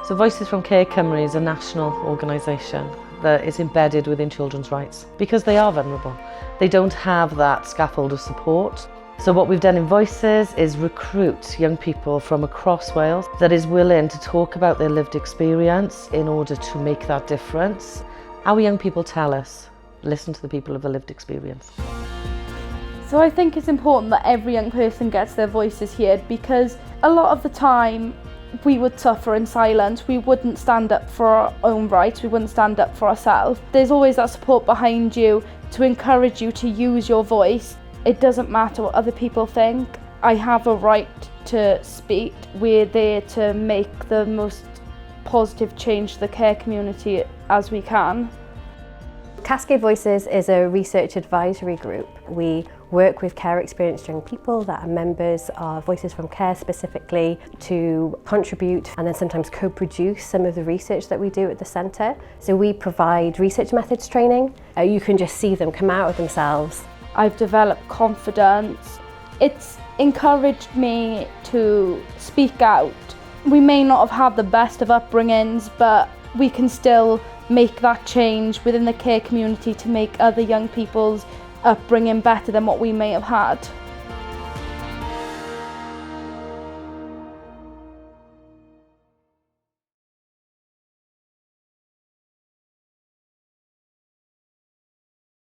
So Voices from Care Cymru is a national organisation that is embedded within children's rights because they are vulnerable. They don't have that scaffold of support. So what we've done in Voices is recruit young people from across Wales that is willing to talk about their lived experience in order to make that difference. Our young people tell us, listen to the people of a lived experience. So I think it's important that every young person gets their voices heard, because a lot of the time we would suffer in silence. We wouldn't stand up for our own rights, we wouldn't stand up for ourselves. There's always that support behind you to encourage you to use your voice. It doesn't matter what other people think. I have a right to speak. We're there to make the most positive change to the care community as we can. Cascade Voices is a research advisory group. We work with care experienced young people that are members of Voices from Care specifically to contribute and then sometimes co-produce some of the research that we do at the centre. So we provide research methods training. You can just see them come out of themselves. I've developed confidence. It's encouraged me to speak out. We may not have had the best of upbringings, but we can still make that change within the care community to make other young people's upbringing better than what we may have had.